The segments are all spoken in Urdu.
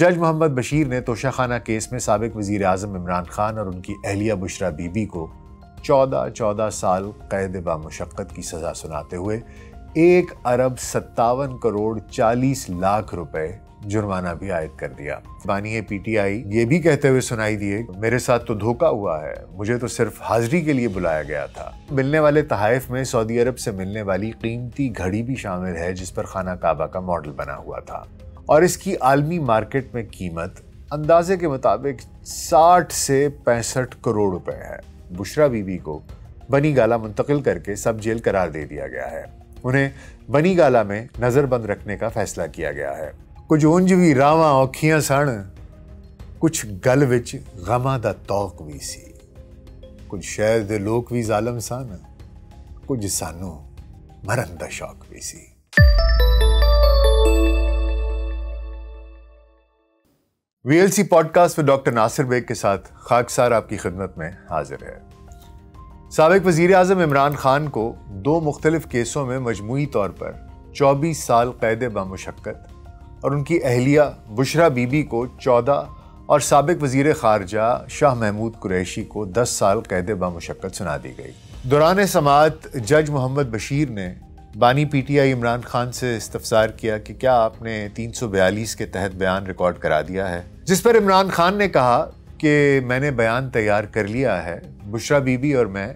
جج محمد بشیر نے توشہ خانہ کیس میں سابق وزیر اعظم عمران خان اور ان کی اہلیہ بشرا بی بی کو 14 سال قید بامشقت کی سزا سناتے ہوئے 1,57,40,00,000 روپے جرمانہ بھی عائد کر دیا۔ بانی پی ٹی آئی یہ بھی کہتے ہوئے سنائی دیے، میرے ساتھ تو دھوکہ ہوا ہے، مجھے تو صرف حاضری کے لیے بلایا گیا تھا۔ ملنے والے تحائف میں سعودی عرب سے ملنے والی قیمتی گھڑی بھی شامل ہے جس پر خانہ کعبہ کا ماڈل بنا ہوا تھا، اور اس کی عالمی مارکیٹ میں قیمت اندازے کے مطابق 60 سے 65 کروڑ روپے ہے۔ بشرا بی بی کو بنی گالہ منتقل کر کے سب جیل قرار دے دیا گیا ہے۔ انہیں بنی گالہ میں نظر بند رکھنے کا فیصلہ کیا گیا ہے۔ کچھ اونج بھی راواں اوکھیاں سن، کچھ گل وچ غماں دا توق بھی سی، کچھ شہر دے لوگ بھی ظالم سن، کچھ سانو مرن دا شوق بھی سی۔ V L C podcast میں ڈاکٹر ناصر بیگ کے ساتھ خاکسار آپ کی خدمت میں حاضر ہے۔ سابق وزیر اعظم عمران خان کو 2 مختلف کیسوں میں مجموعی طور پر 24 سال قید بامشقت اور ان کی اہلیہ بشرا بی بی کو 14 اور سابق وزیر خارجہ شاہ محمود قریشی کو 10 سال قید بامشقت سنا دی گئی۔ دوران سماعت جج محمد بشیر نے بانی P T I Imran Khan سے استفسار کیا کہ کیا آپ نے 342 کے تحت بیان ریکارڈ کرا دیا ہے، جس پر عمران خان نے کہا کہ میں نے بیان تیار کر لیا ہے، بشرا بی بی اور میں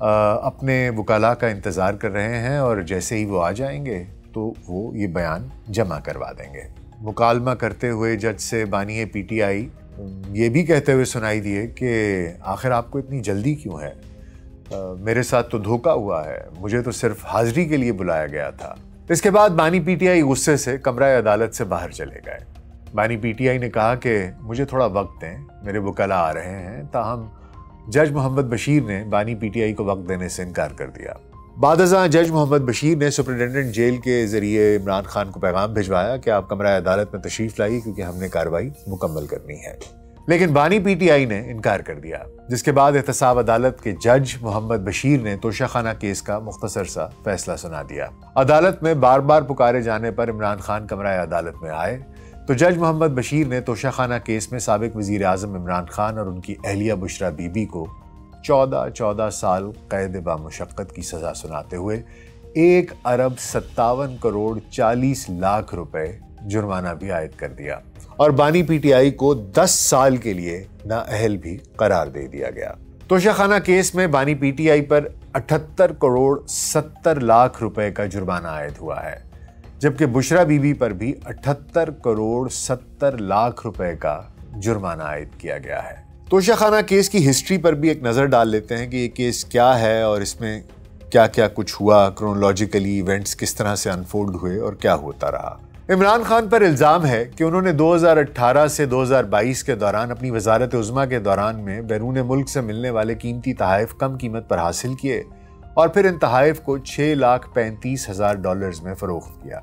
اپنے وکلاء کا انتظار کر رہے ہیں اور جیسے ہی وہ آ جائیں گے تو وہ یہ بیان جمع کروا دیں گے۔ مکالمہ کرتے ہوئے جج سے بانی پی ٹی آئی یہ بھی کہتے ہوئے سنائی دیے کہ آخر آپ کو اتنی جلدی کیوں ہے، میرے ساتھ تو دھوکہ ہوا ہے، مجھے تو صرف حاضری کے لیے بلایا گیا تھا۔ اس کے بعد بانی پی ٹی آئی غصے سے کمرہ عدالت سے باہر چلے گئے۔ بانی پی ٹی آئی نے کہا کہ مجھے تھوڑا وقت دیں، میرے وکلاء آ رہے ہیں، تاہم جج محمد بشیر نے بانی پی ٹی آئی کو وقت دینے سے انکار کر دیا۔ بعد ازاں جج محمد بشیر نے سپرنٹینڈنٹ جیل کے ذریعے عمران خان کو پیغام بھجوایا کہ آپ کمرہ عدالت میں تشریف لائیے کیونکہ ہم نے کارروائی مکمل کرنی ہے، لیکن بانی پی ٹی آئی نے انکار کر دیا، جس کے بعد احتساب عدالت کے جج محمد بشیر نے توشہ خانہ کیس کا مختصر سا فیصلہ سنا دیا۔ عدالت میں بار بار پکارے جانے پر عمران خان کمرہ عدالت میں آئے تو جج محمد بشیر نے توشہ خانہ کیس میں سابق وزیر اعظم عمران خان اور ان کی اہلیہ بشرا بی بی کو 14 سال قید بامشقت کی سزا سناتے ہوئے 1,57,40,00,000 روپے جرمانہ بھی عائد کر دیا اور بانی پی ٹی آئی کو 10 سال کے لیے نااہل بھی قرار دے دیا گیا۔ توشہ خانہ کیس میں بانی پی ٹی آئی پر 78,70,00,000 روپے کا جرمانہ عائد ہوا ہے، جبکہ بشرا بی بی پر بھی 78,70,00,000 روپے کا جرمانہ عائد کیا گیا ہے۔ توشہ خانہ کیس کی ہسٹری پر بھی ایک نظر ڈال لیتے ہیں کہ یہ کیس کیا ہے اور اس میں کیا کیا کچھ ہوا، کرونالوجیکلی ایونٹس کس طرح سے انفولڈ ہوئے اور کیا ہوتا رہا۔ عمران خان پر الزام ہے کہ انہوں نے 2018 سے 2022 کے دوران اپنی وزارت عظمیٰ کے دوران میں بیرون ملک سے ملنے والے قیمتی تحائف کم قیمت پر حاصل کیے اور پھر ان تحائف کو $6,35,000 میں فروخت کیا۔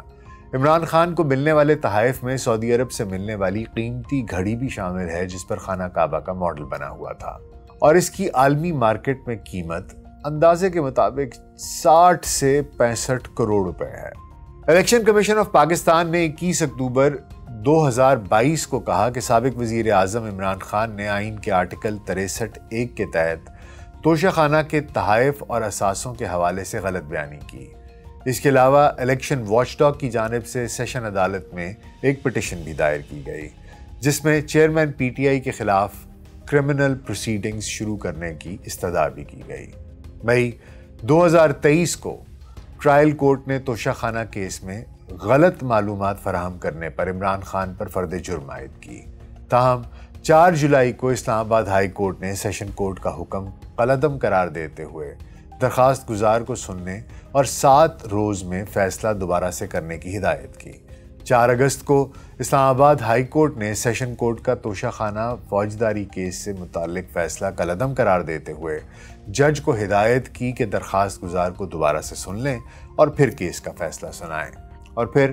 عمران خان کو ملنے والے تحائف میں سعودی عرب سے ملنے والی قیمتی گھڑی بھی شامل ہے جس پر خانہ کعبہ کا ماڈل بنا ہوا تھا، اور اس کی عالمی مارکیٹ میں قیمت اندازے کے مطابق 60 سے 65 کروڑ روپے ہے۔ الیکشن کمیشن آف پاکستان نے 21 اکتوبر 2022 کو کہا کہ سابق وزیر اعظم عمران خان نے آئین کے آرٹیکل 63(1) کے تحت توشہ خانہ کے تحائف اور اثاثوں کے حوالے سے غلط بیانی کی۔ اس کے علاوہ الیکشن واچ ڈاگ کی جانب سے سیشن عدالت میں ایک پٹیشن بھی دائر کی گئی جس میں چیئرمین پی ٹی آئی کے خلاف کرمنل پروسیڈنگز شروع کرنے کی استدعا بھی کی گئی۔ مئی 2023 کو ٹرائل کورٹ نے توشہ خانہ کیس میں غلط معلومات فراہم کرنے پر عمران خان پر فرد جرم عائد کی، تاہم 4 جولائی کو اسلام آباد ہائی کورٹ نے سیشن کورٹ کا حکم قلعدم قرار دیتے ہوئے درخواست گزار کو سننے اور 7 روز میں فیصلہ دوبارہ سے کرنے کی ہدایت کی۔ 4 اگست کو اسلام آباد ہائی کورٹ نے سیشن کورٹ کا توشہ خانہ فوجداری کیس سے متعلق فیصلہ کالعدم قرار دیتے ہوئے جج کو ہدایت کی کہ درخواست گزار کو دوبارہ سے سن لیں اور پھر کیس کا فیصلہ سنائیں، اور پھر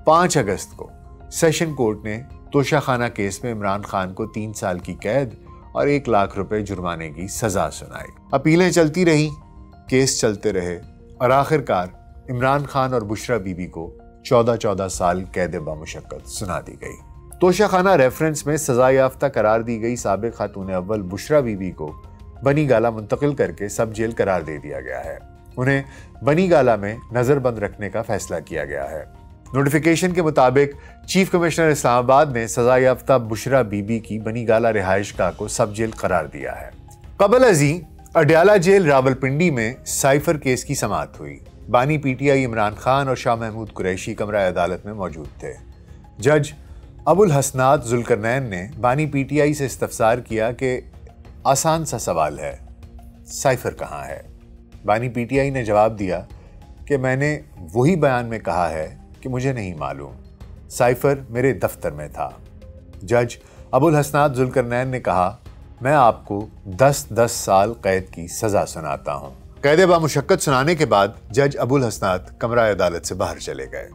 5 اگست کو سیشن کورٹ نے توشہ خانہ کیس میں عمران خان کو 3 سال کی قید اور 1 لاکھ روپے جرمانے کی سزا سنائی۔ اپیلیں چلتی رہیں، کیس چلتے رہے اور آخرکار عمران خان اور بشرا بی بی کو 14 سال قید بامشقت سنا دی گئی۔ توشہ خانہ ریفرنس میں سزا یافتہ قرار دی گئی سابق خاتون اول بشرا بی بی کو بنی گالہ منتقل کر کے سب جیل قرار دے دیا گیا ہے۔ انہیں بنی گالہ میں نظر بند رکھنے کا فیصلہ کیا گیا ہے۔ نوٹیفیکیشن کے مطابق چیف کمشنر اسلام آباد نے سزا یافتہ بشرا بی بی کی بنی گالہ رہائش گاہ کو سب جیل قرار دیا ہے۔ قبل ازیں اڈیالہ جیل راولپنڈی میں سائفر کیس کی سماعت ہوئی۔ بانی P T I Imran Khan اور شاہ محمود قریشی کمرہ عدالت میں موجود تھے۔ جج ابو الحسنات ذوالقرنین نے بانی پی ٹی آئی سے استفسار کیا کہ آسان سا سوال ہے، سائفر کہاں ہے؟ بانی پی ٹی آئی نے جواب دیا کہ میں نے وہی بیان میں کہا ہے کہ مجھے نہیں معلوم، سائفر میرے دفتر میں تھا۔ جج ابو الحسنات ذوالقرنین نے کہا میں آپ کو 10 سال قید کی سزا سناتا ہوں۔ قید بامشقت سنانے کے بعد جج ابو الحسنات کمرہ عدالت سے باہر چلے گئے۔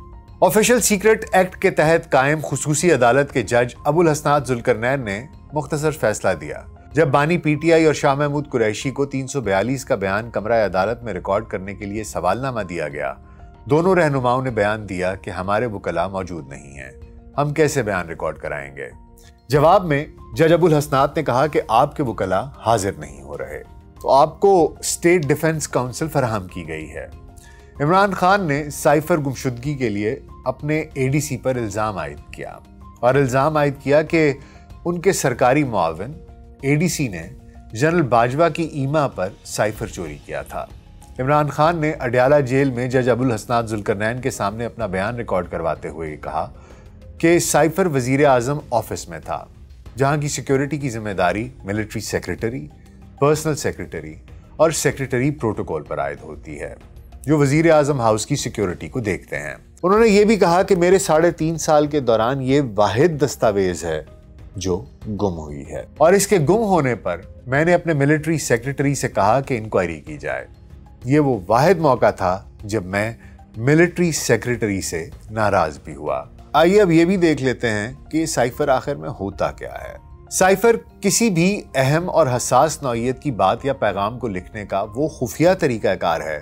آفیشل سیکرٹ ایکٹ کے تحت قائم خصوصی عدالت کے جج ابو الحسنات ذوالقرنین نے مختصر فیصلہ دیا۔ جب بانی پی ٹی آئی اور شاہ محمود قریشی کو 342 کا بیان کمرہ عدالت میں ریکارڈ کرنے کے لیے سوال نامہ دیا گیا، دونوں رہنماؤں نے بیان دیا کہ ہمارے وکلاء موجود نہیں ہیں، ہم کیسے بیان ریکارڈ کرائیں گے؟ جواب میں جج ابو الحسنات نے کہا کہ آپ کے وکلاء حاضر نہیں ہو رہے تو آپ کو اسٹیٹ ڈیفنس کونسل فراہم کی گئی ہے۔ عمران خان نے سائفر گمشدگی کے لیے اپنے اے ڈی سی پر الزام عائد کیا اور الزام عائد کیا کہ ان کے سرکاری معاون اے ڈی سی نے جنرل باجوہ کی ایما پر سائفر چوری کیا تھا۔ عمران خان نے اڈیالہ جیل میں جج ابو الحسنات ذوالقرنین کے سامنے اپنا بیان ریکارڈ کرواتے ہوئے کہا کہ سائفر وزیر اعظم آفس میں تھا، جہاں کی سیکیورٹی کی ذمہ داری ملٹری سیکریٹری، پرسنل سیکریٹری اور سیکریٹری پروٹوکول پر عائد ہوتی ہے، جو وزیر اعظم ہاؤس کی سیکیورٹی کو دیکھتے ہیں۔ انہوں نے یہ بھی کہا کہ میرے 3.5 سال کے دوران یہ واحد دستاویز ہے جو گم ہوئی ہے، اور اس کے گم ہونے پر میں نے اپنے ملٹری سیکریٹری سے کہا کہ انکوائری کی جائے۔ یہ وہ واحد موقع تھا جب میں ملٹری سیکریٹری سے ناراض بھی ہوا۔ آئیے اب یہ بھی دیکھ لیتے ہیں کہ سائفر آخر میں ہوتا کیا ہے۔ سائفر کسی بھی اہم اور حساس نوعیت کی بات یا پیغام کو لکھنے کا وہ خفیہ طریقہ کار ہے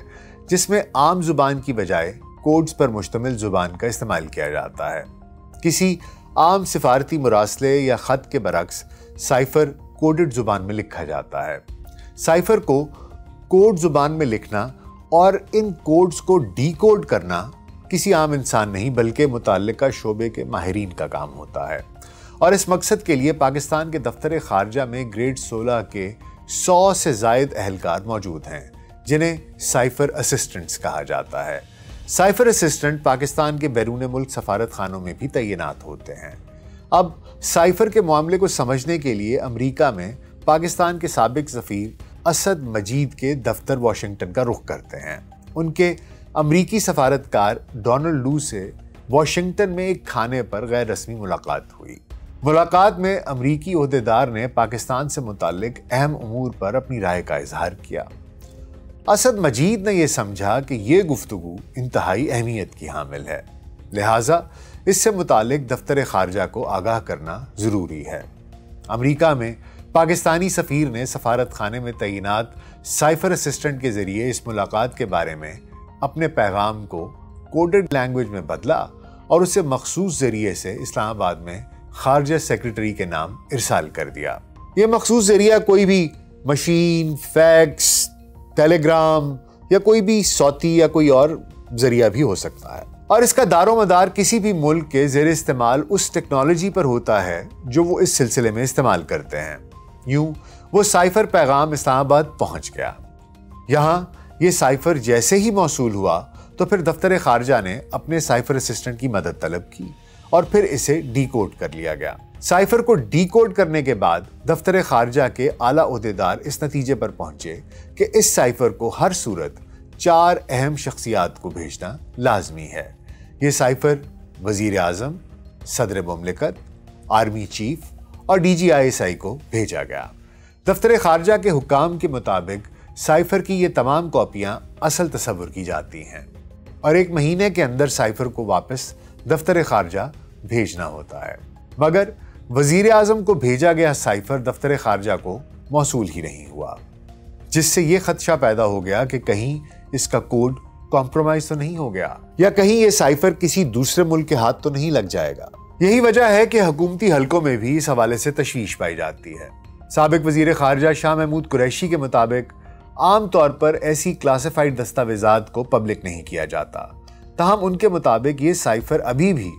جس میں عام زبان کی بجائے کوڈز پر مشتمل زبان کا استعمال کیا جاتا ہے۔ کسی عام سفارتی مراسلے یا خط کے برعکس سائفر کوڈڈ زبان میں لکھا جاتا ہے۔ سائفر کو کوڈ زبان میں لکھنا اور ان کوڈز کو ڈی کوڈ کرنا کسی عام انسان نہیں بلکہ متعلقہ شعبے کے ماہرین کا کام ہوتا ہے، اور اس مقصد کے لیے پاکستان کے دفتر خارجہ میں گریڈ 16 کے 100 سے زائد اہلکار موجود ہیں، جنہیں سائفر اسسٹنٹس کہا جاتا ہے۔ سائفر اسسٹنٹ پاکستان کے بیرون ملک سفارت خانوں میں بھی تعینات ہوتے ہیں۔ اب سائفر کے معاملے کو سمجھنے کے لیے امریکہ میں پاکستان کے سابق سفیر اسد مجید کے دفتر واشنگٹن کا رخ کرتے ہیں۔ ان کے امریکی سفارتکار ڈونلڈ لو سے واشنگٹن میں ایک کھانے پر غیر رسمی ملاقات ہوئی۔ ملاقات میں امریکی عہدیدار نے پاکستان سے متعلق اہم امور پر اپنی رائے کا اظہار کیا۔ اسد مجید نے یہ سمجھا کہ یہ گفتگو انتہائی اہمیت کی حامل ہے، لہٰذا اس سے متعلق دفتر خارجہ کو آگاہ کرنا ضروری ہے۔ امریکہ میں پاکستانی سفیر نے سفارت خانے میں تعینات سائفر اسسٹنٹ کے ذریعے اس ملاقات کے بارے میں اپنے پیغام کو کوڈڈ لینگویج میں بدلا اور اسے مخصوص ذریعے سے اسلام آباد میں خارجہ سیکریٹری کے نام ارسال کر دیا۔ یہ مخصوص ذریعہ کوئی بھی مشین، فیکس، ٹیلی گرام یا کوئی بھی صوتی یا کوئی اور ذریعہ بھی ہو سکتا ہے، اور اس کا دار و مدار کسی بھی ملک کے زیر استعمال اس ٹیکنالوجی پر ہوتا ہے جو وہ اس سلسلے میں استعمال کرتے ہیں۔ یوں وہ سائفر پیغام اسلام آباد پہنچ گیا۔ یہاں یہ سائفر جیسے ہی موصول ہوا تو پھر دفتر خارجہ نے اپنے سائفر اسسٹنٹ کی مدد طلب کی اور پھر اسے ڈی کوڈ کر لیا گیا۔ سائفر کو ڈی کوڈ کرنے کے بعد دفتر خارجہ کے اعلیٰ عہدیدار اس نتیجے پر پہنچے کہ اس سائفر کو ہر صورت 4 اہم شخصیات کو بھیجنا لازمی ہے۔ یہ سائفر وزیر اعظم، صدر مملکت، آرمی چیف اور D G I S I کو بھیجا گیا۔ دفتر خارجہ کے حکام کے مطابق سائفر کی یہ تمام کاپیاں اصل تصور کی جاتی ہیں اور 1 مہینے کے اندر سائفر کو واپس دفتر خارجہ بھیجنا ہوتا ہے، مگر وزیر اعظم کو بھیجا گیا سائفر دفتر خارجہ کو موصول ہی نہیں ہوا، جس سے یہ خدشہ پیدا ہو گیا کہ کہیں اس کا کوڈ کمپرومائز تو نہیں ہو گیا، یا کہیں یہ سائفر کسی دوسرے ملک کے ہاتھ تو نہیں لگ جائے گا۔ یہی وجہ ہے کہ حکومتی حلقوں میں بھی اس حوالے سے تشویش پائی جاتی ہے۔ سابق وزیر خارجہ شاہ محمود قریشی کے مطابق عام طور پر ایسی کلاسیفائیڈ دستاویزات کو پبلک نہیں کیا جاتا، تاہم ان کے مطابق یہ سائفر ابھی بھی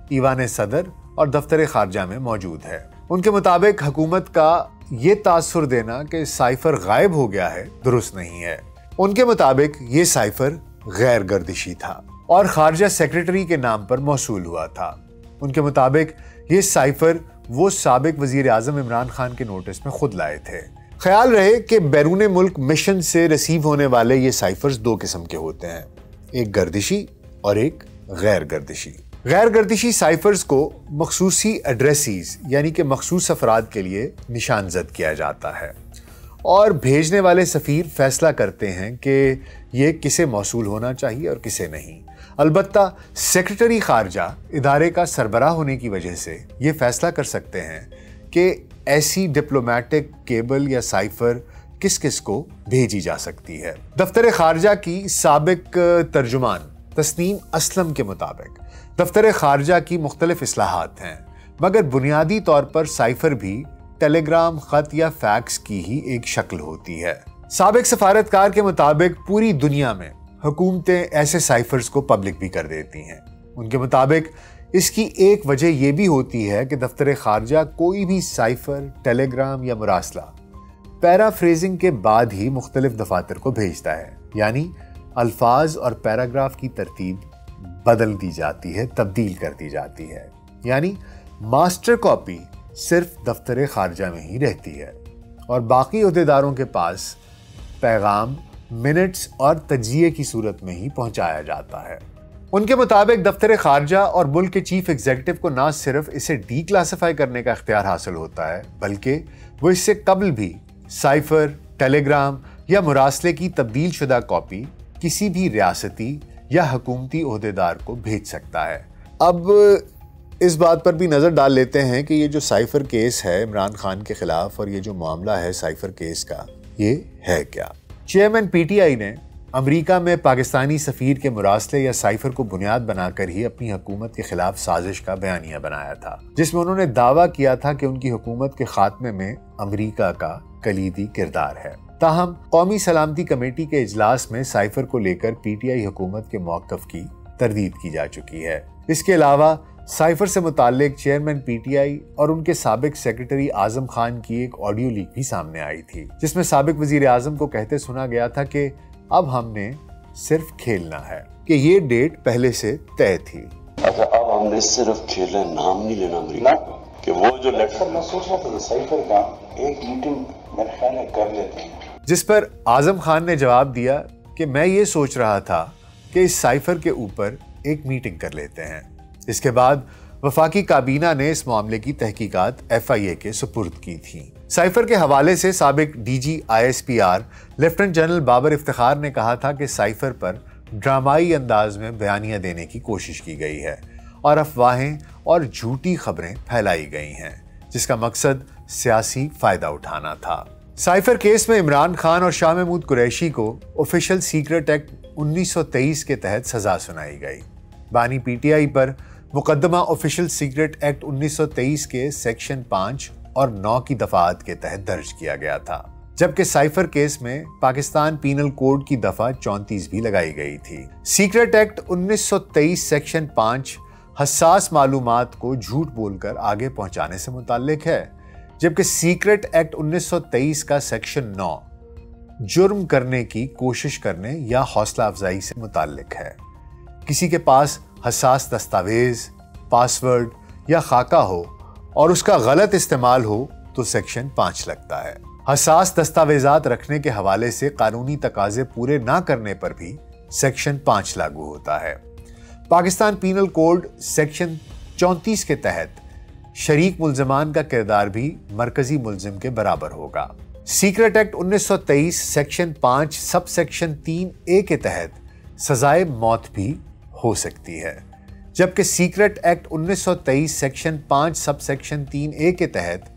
ایوان صدر اور دفتر خارجہ میں موجود ہے۔ ان کے مطابق حکومت کا یہ تاثر دینا کہ سائفر غائب ہو گیا ہے درست نہیں ہے۔ ان کے مطابق یہ سائفر غیر گردشی تھا اور خارجہ سیکریٹری کے نام پر موصول ہوا تھا۔ ان کے مطابق یہ سائفر وہ سابق وزیر اعظم عمران خان کے نوٹس میں خود لائے تھے۔ خیال رہے کہ بیرون ملک مشن سے ریسیو ہونے والے یہ سائفرز دو قسم کے ہوتے ہیں، ایک گردشی اور ایک غیر گردشی۔ غیر گردشی سائفرز کو مخصوصی ایڈریسیز یعنی کہ مخصوص افراد کے لیے نشان زد کیا جاتا ہے اور بھیجنے والے سفیر فیصلہ کرتے ہیں کہ یہ کسے موصول ہونا چاہیے اور کسے نہیں۔ البتہ سیکریٹری خارجہ ادارے کا سربراہ ہونے کی وجہ سے یہ فیصلہ کر سکتے ہیں کہ ایسی ڈپلومیٹک کیبل یا سائفر کس کس کو بھیجی جا سکتی ہے۔ دفتر خارجہ کی سابق ترجمان تسنیم اسلم کے مطابق دفتر خارجہ کی مختلف اصلاحات ہیں، مگر بنیادی طور پر سائفر بھی ٹیلی گرام، خط یا فیکس کی ہی ایک شکل ہوتی ہے۔ سابق سفارتکار کے مطابق پوری دنیا میں حکومتیں ایسے سائفرز کو پبلک بھی کر دیتی ہیں۔ ان کے مطابق اس کی ایک وجہ یہ بھی ہوتی ہے کہ دفتر خارجہ کوئی بھی سائفر، ٹیلی گرام یا مراسلہ پیرافریزنگ کے بعد ہی مختلف دفاتر کو بھیجتا ہے، یعنی الفاظ اور پیراگراف کی ترتیب بدل دی جاتی ہے، تبدیل کر دی جاتی ہے، یعنی ماسٹر کاپی صرف دفتر خارجہ میں ہی رہتی ہے اور باقی عہدیداروں کے پاس پیغام منٹس اور تجزیے کی صورت میں ہی پہنچایا جاتا ہے۔ ان کے مطابق دفتر خارجہ اور ملک کے چیف ایگزیکٹو کو نہ صرف اسے ڈی کلاسیفائی کرنے کا اختیار حاصل ہوتا ہے، بلکہ وہ اس سے قبل بھی سائفر، ٹیلی گرام یا مراسلے کی تبدیل شدہ کاپی کسی بھی ریاستی یا حکومتی عہدیدار کو بھیج سکتا ہے۔ اب اس بات پر بھی نظر ڈال لیتے ہیں کہ یہ جو سائفر کیس ہے عمران خان کے خلاف اور یہ جو معاملہ ہے سائفر کیس کا، یہ ہے کیا؟ چیئرمین پی ٹی آئی نے امریکہ میں پاکستانی سفیر کے مراسلے یا سائفر کو بنیاد بنا کر ہی اپنی حکومت کے خلاف سازش کا بیانیہ بنایا تھا، جس میں انہوں نے دعویٰ کیا تھا کہ ان کی حکومت کے خاتمے میں امریکہ کا کلیدی کردار ہے۔ تاہم قومی سلامتی کمیٹی کے اجلاس میں سائفر کو لے کر پی ٹی آئی حکومت کے موقف کی تردید کی جا چکی ہے۔ اس کے علاوہ سائفر سے متعلق چیئرمین پی ٹی آئی اور ان کے سابق سیکریٹری اعظم خان کی ایک آڈیو لیک بھی سامنے آئی تھی، جس میں سابق وزیر اعظم کو کہتے سنا گیا تھا کہ اب ہم نے صرف کھیلنا ہے، کہ یہ ڈیٹ پہلے سے طے تھی۔ اب ہم نے صرف کھیلنا، نام نہیں لینا امریکہ کہ وہ جو لیٹر میں سوچ رہا تھا سائفر کا ایک میٹنگ میرے خیال میں کر لیتے ہیں، جس پر اعظم خان نے جواب دیا کہ میں یہ سوچ رہا تھا کہ اس سائفر کے اوپر ایک میٹنگ کر لیتے ہیں۔ اس کے بعد وفاقی کابینہ نے اس معاملے کی تحقیقات ایف آئی اے کے سپرد کی تھی۔ سائفر کے حوالے سے سابق D G I S P R lieutenant general Babar Iftikhar نے کہا تھا کہ سائفر پر ڈرامائی انداز میں بیانیہ دینے کی کوشش کی گئی ہے اور افواہیں اور جھوٹی خبریں پھیلائی گئی ہیں، جس کا مقصد سیاسی فائدہ اٹھانا تھا۔ سائفر کیس میں عمران خان اور شاہ محمود قریشی کو آفیشل سیکرٹ ایکٹ 1923 کے تحت سزا سنائی گئی۔ بانی پی ٹی آئی پر مقدمہ آفیشل سیکرٹ ایکٹ 1923 کے سیکشن 5 اور 9 کی دفعات کے تحت درج کیا گیا تھا، جبکہ سائفر کیس میں پاکستان پینل کوڈ کی دفعہ 34 بھی لگائی گئی تھی۔ سیکرٹ ایکٹ 1923 سیکشن 5 حساس معلومات کو جھوٹ بول کر آگے پہنچانے سے متعلق ہے، جبکہ سیکرٹ ایکٹ 1923 کا سیکشن 9 جرم کرنے کی کوشش کرنے یا حوصلہ افزائی سے متعلق ہے۔ کسی کے پاس حساس دستاویز، پاسورڈ یا خاکہ ہو اور اس کا غلط استعمال ہو تو سیکشن 5 لگتا ہے۔ حساس دستاویزات رکھنے کے حوالے سے قانونی تقاضے پورے نہ کرنے پر بھی سیکشن 5 لاگو ہوتا ہے۔ پاکستان پینل کوڈ سیکشن 34 کے تحت شریک ملزمان کا کردار بھی مرکزی ملزم کے برابر ہوگا۔ Secret act 1923 section 5 sub section 3A کے تحت سزائے موت بھی ہو سکتی ہے، جبکہ secret act 1923 section 5 sub section 3A کے تحت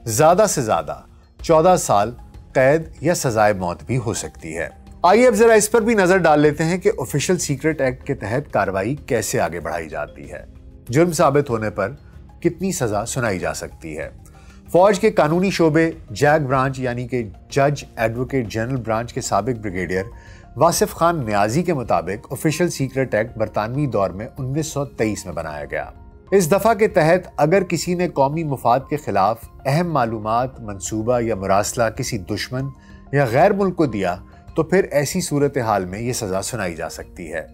زیادہ سے زیادہ 14 سال قید یا سزائے موت بھی ہو سکتی ہے۔ آئیے اب ذرا اس پر بھی نظر ڈال لیتے ہیں کہ آفیشل سیکرٹ ایکٹ کے تحت کارروائی کیسے آگے بڑھائی جاتی ہے۔ جرم ثابت ہونے پر کتنی سزا سنائی جا سکتی ہے۔ فوج کے قانونی شعبے جیگ برانچ یعنی کہ جج ایڈوکیٹ جنرل برانچ کے سابق بریگیڈیئر واصف خان نیازی کے مطابق آفیشل سیکرٹ ایکٹ برطانوی دور میں 1923 میں بنایا گیا۔ اس دفعہ کے تحت اگر کسی نے قومی مفاد کے خلاف اہم معلومات، منصوبہ یا مراسلہ کسی دشمن یا غیر ملک کو دیا تو پھر ایسی صورتحال میں یہ سزا سنائی جا سکتی ہے،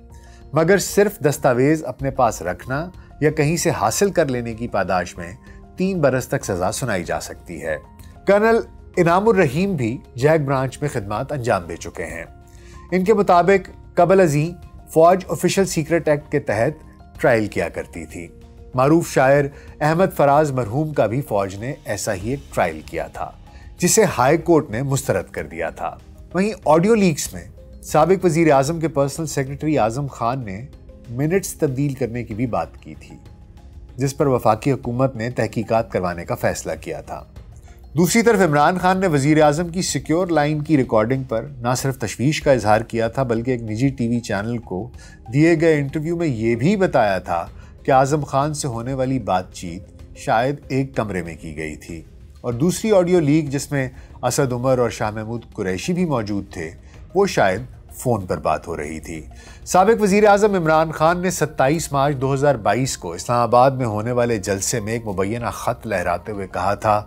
مگر صرف دستاویز اپنے پاس رکھنا یا کہیں سے حاصل کر لینے کی پاداش میں 3 برس تک سزا سنائی جا سکتی ہے۔ کرنل انعام الرحیم بھی جیگ برانچ میں خدمات انجام دے چکے ہیں۔ ان کے مطابق قبل ازیں فوج آفیشل سیکرٹ ایکٹ کے تحت ٹرائل کیا کرتی تھی۔ معروف شاعر احمد فراز مرحوم کا بھی فوج نے ایسا ہی ایک ٹرائل کیا تھا جسے ہائی کورٹ نے مسترد کر دیا تھا۔ وہیں آڈیو لیکس میں سابق وزیر اعظم کے پرسنل سیکرٹری اعظم خان نے منٹس تبدیل کرنے کی بھی بات کی تھی، جس پر وفاقی حکومت نے تحقیقات کروانے کا فیصلہ کیا تھا۔ دوسری طرف عمران خان نے وزیر اعظم کی سیکیور لائن کی ریکارڈنگ پر نہ صرف تشویش کا اظہار کیا تھا بلکہ ایک نجی ٹی وی چینل کو دیے گئے انٹرویو میں یہ بھی بتایا تھا کہ اعظم خان سے ہونے والی بات چیت شاید ایک کمرے میں کی گئی تھی، اور دوسری آڈیو لیک جس میں اسد عمر اور شاہ محمود قریشی بھی موجود تھے وہ شاید فون پر بات ہو رہی تھی۔ سابق وزیر اعظم عمران خان نے 27 مارچ 2022 کو اسلام آباد میں ہونے والے جلسے میں ایک مبینہ خط لہراتے ہوئے کہا تھا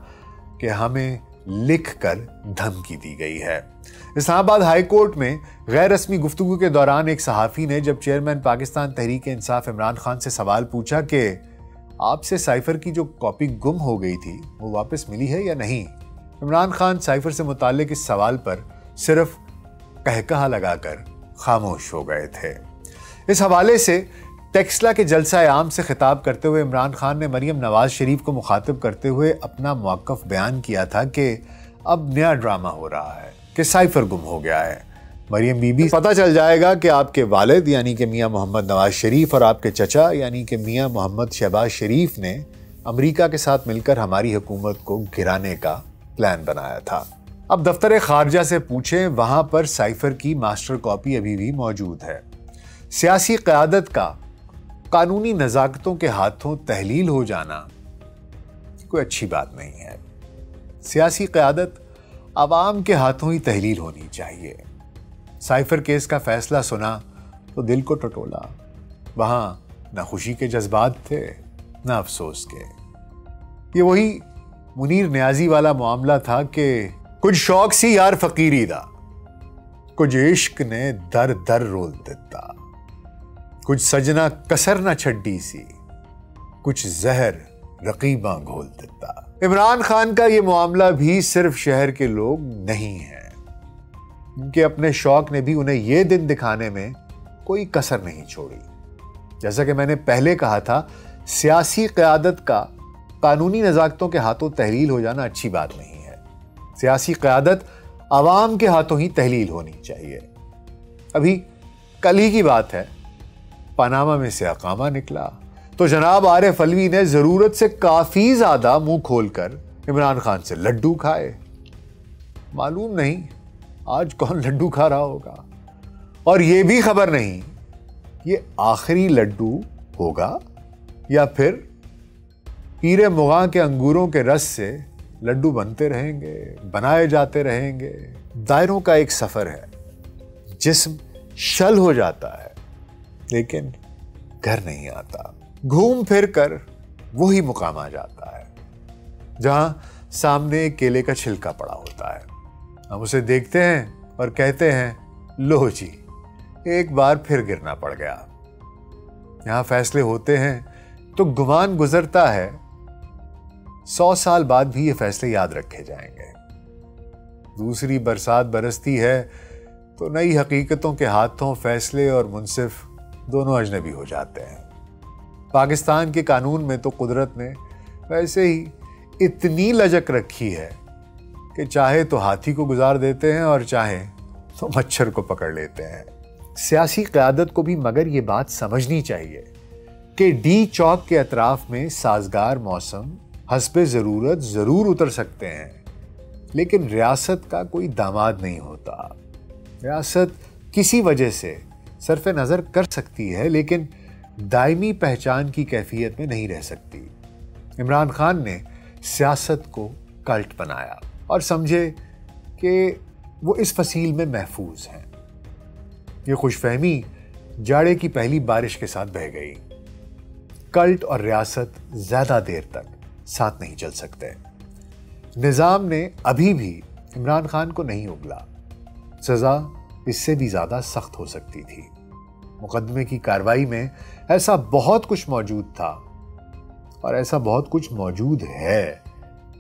کہ ہمیں لکھ کر دھمکی دی گئی ہے۔ اسلام آباد ہائی کورٹ میں غیر رسمی گفتگو کے دوران ایک صحافی نے جب چیئرمین پاکستان تحریک انصاف عمران خان سے سوال پوچھا کہ آپ سے سائفر کی جو کاپی گم ہو گئی تھی وہ واپس ملی ہے یا نہیں، عمران خان سائفر سے متعلق اس سوال پر صرف کہکہا لگا کر خاموش ہو گئے تھے۔ اس حوالے سے ٹیکسلا کے جلسہ عام سے خطاب کرتے ہوئے عمران خان نے مریم نواز شریف کو مخاطب کرتے ہوئے اپنا موقف بیان کیا تھا کہ اب نیا ڈرامہ ہو رہا ہے کہ سائفر گم ہو گیا ہے۔ مریم بی بی پتہ چل جائے گا کہ آپ کے والد یعنی کہ میاں محمد نواز شریف اور آپ کے چچا یعنی کہ میاں محمد شہباز شریف نے امریکہ کے ساتھ مل کر ہماری حکومت کو گرانے کا پلان بنایا تھا۔ اب دفتر خارجہ سے پوچھیں، وہاں پر سائفر کی ماسٹر کاپی ابھی بھی موجود ہے۔ سیاسی قیادت کا قانونی نزاکتوں کے ہاتھوں تحلیل ہو جانا کوئی اچھی بات نہیں ہے۔ سیاسی قیادت عوام کے ہاتھوں ہی تحلیل ہونی چاہیے۔ سائفر کیس کا فیصلہ سنا تو دل کو ٹٹولا، وہاں نہ خوشی کے جذبات تھے نہ افسوس کے۔ یہ وہی منیر نیازی والا معاملہ تھا کہ کچھ شوق سی یار فقیری دا، کچھ عشق نے در در رول دیتا، کچھ سجنا کسر نہ چھڈی سی، کچھ زہر رقیباں گھول دیتا۔ عمران خان کا یہ معاملہ بھی صرف شہر کے لوگ نہیں ہیں، ان کے اپنے شوق نے بھی انہیں یہ دن دکھانے میں کوئی کسر نہیں چھوڑی۔ جیسا کہ میں نے پہلے کہا تھا، سیاسی قیادت کا قانونی نزاکتوں کے ہاتھوں تحلیل ہو جانا اچھی بات نہیں ہے۔ سیاسی قیادت عوام کے ہاتھوں ہی تحلیل ہونی چاہیے۔ ابھی کل ہی کی بات ہے، پاناما میں سے اقامہ نکلا تو جناب عارف علوی نے ضرورت سے کافی زیادہ منہ کھول کر عمران خان سے لڈو کھائے۔ معلوم نہیں آج کون لڈو کھا رہا ہوگا، اور یہ بھی خبر نہیں یہ آخری لڈو ہوگا یا پھر پیر مغاں کے انگوروں کے رس سے لڈو بنتے رہیں گے، بنائے جاتے رہیں گے۔ دائروں کا ایک سفر ہے، جسم شل ہو جاتا ہے لیکن گھر نہیں آتا، گھوم پھر کر وہی مقام آ جاتا ہے جہاں سامنے کیلے کا چھلکا پڑا ہوتا ہے۔ ہم اسے دیکھتے ہیں اور کہتے ہیں لو جی ایک بار پھر گرنا پڑ گیا۔ یہاں فیصلے ہوتے ہیں تو گمان گزرتا ہے 100 سال بعد بھی یہ فیصلے یاد رکھے جائیں گے۔ دوسری برسات برستی ہے تو نئی حقیقتوں کے ہاتھوں فیصلے اور منصف دونوں اجنبی ہو جاتے ہیں۔ پاکستان کے قانون میں تو قدرت نے ویسے ہی اتنی لچک رکھی ہے کہ چاہے تو ہاتھی کو گزار دیتے ہیں اور چاہے تو مچھر کو پکڑ لیتے ہیں۔ سیاسی قیادت کو بھی مگر یہ بات سمجھنی چاہیے کہ ڈی چوک کے اطراف میں سازگار موسم حسب ضرورت ضرور اتر سکتے ہیں، لیکن ریاست کا کوئی داماد نہیں ہوتا۔ ریاست کسی وجہ سے صرف نظر کر سکتی ہے لیکن دائمی پہچان کی کیفیت میں نہیں رہ سکتی۔ عمران خان نے سیاست کو کلٹ بنایا اور سمجھے کہ وہ اس فصیل میں محفوظ ہیں۔ یہ خوش فہمی جاڑے کی پہلی بارش کے ساتھ بہہ گئی۔ کلٹ اور ریاست زیادہ دیر تک ساتھ نہیں چل سکتے۔ نظام نے ابھی بھی عمران خان کو نہیں اگلا، سزا اس سے بھی زیادہ سخت ہو سکتی تھی۔ مقدمے کی کارروائی میں ایسا بہت کچھ موجود تھا اور ایسا بہت کچھ موجود ہے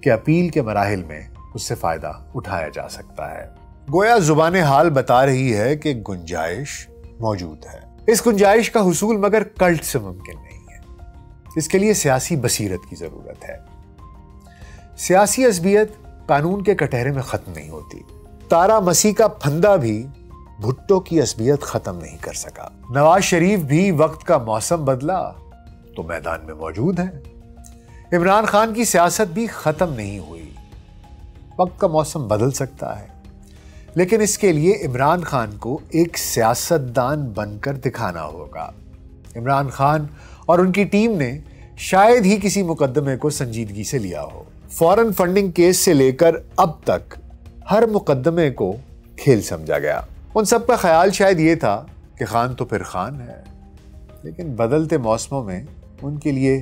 کہ اپیل کے مراحل میں اس سے فائدہ اٹھایا جا سکتا ہے۔ گویا زبان حال بتا رہی ہے کہ گنجائش موجود ہے۔ اس گنجائش کا حصول مگر کلٹ سے ممکن نہیں ہے۔ اس کے لیے سیاسی بصیرت کی ضرورت ہے۔ سیاسی عصبیت قانون کے کٹہرے میں ختم نہیں ہوتی۔ تارا مسیح کا پھندا بھی بھٹو کی عصبیت ختم نہیں کر سکا۔ نواز شریف بھی وقت کا موسم بدلا تو میدان میں موجود ہے۔ عمران خان کی سیاست بھی ختم نہیں ہوئی۔ وقت کا موسم بدل سکتا ہے، لیکن اس کے لیے عمران خان کو ایک سیاستدان بن کر دکھانا ہوگا۔ عمران خان اور ان کی ٹیم نے شاید ہی کسی مقدمے کو سنجیدگی سے لیا ہو۔ فورن فنڈنگ کیس سے لے کر اب تک ہر مقدمے کو کھیل سمجھا گیا۔ ان سب کا خیال شاید یہ تھا کہ خان تو پھر خان ہے، لیکن بدلتے موسموں میں ان کے لیے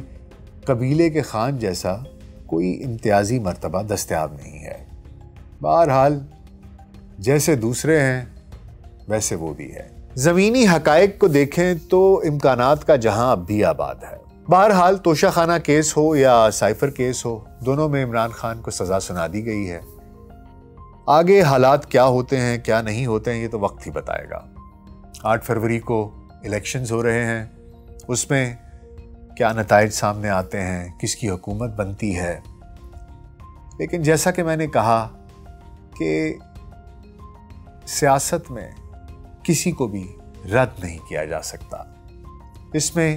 قبیلے کے خان جیسا کوئی امتیازی مرتبہ دستیاب نہیں ہے۔ بہرحال جیسے دوسرے ہیں ویسے وہ بھی ہے۔ زمینی حقائق کو دیکھیں تو امکانات کا جہاں اب بھی آباد ہے۔ بہرحال توشہ خانہ کیس ہو یا سائفر کیس ہو، دونوں میں عمران خان کو سزا سنا دی گئی ہے۔ آگے حالات کیا ہوتے ہیں کیا نہیں ہوتے ہیں یہ تو وقت ہی بتائے گا۔ 8 فروری کو الیکشنز ہو رہے ہیں، اس میں کیا نتائج سامنے آتے ہیں، کس کی حکومت بنتی ہے۔ لیکن جیسا کہ میں نے کہا کہ سیاست میں کسی کو بھی رد نہیں کیا جا سکتا۔ اس میں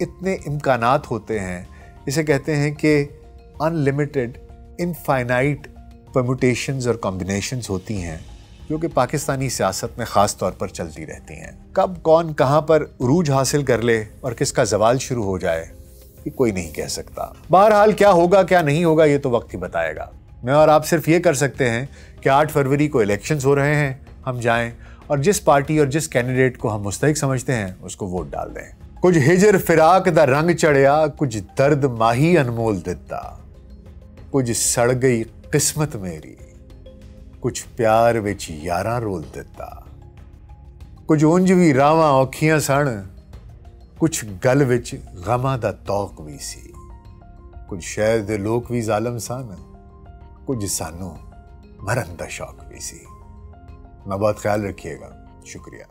اتنے امکانات ہوتے ہیں، اسے کہتے ہیں کہ ان لمیٹڈ انفائنائٹ پرموٹیشنز اور کمبینیشنز ہوتی ہیں جو کہ پاکستانی سیاست میں خاص طور پر چلتی رہتی ہیں۔ کب کون کہاں پر عروج حاصل کر لے اور کس کا زوال شروع ہو جائے یہ کوئی نہیں کہہ سکتا۔ بہرحال کیا ہوگا کیا نہیں ہوگا یہ تو وقت ہی بتائے گا۔ میں اور آپ صرف یہ کر سکتے ہیں کہ 8 فروری کو الیکشنز ہو رہے ہیں، ہم جائیں اور جس پارٹی اور جس کینڈیڈیٹ کو ہم مستحق سمجھتے ہیں اس کو ووٹ ڈال دیں۔ کچھ ہجر فراق دا رنگ چڑھیا، کچھ درد ماہی انمول دتا، کچھ سڑ گئی قسمت میری، کچھ پیار وچ یاراں رول دتا، کچھ اونج وی راواں اوکھیاں سن، کچھ گل وچ غماں دا توق وی سی، کچھ شہر دے لوگ وی ظالم سن، کچھ سانو مرن دا شوق بھی سی۔ میں بہت خیال رکھیے گا۔ شکریہ۔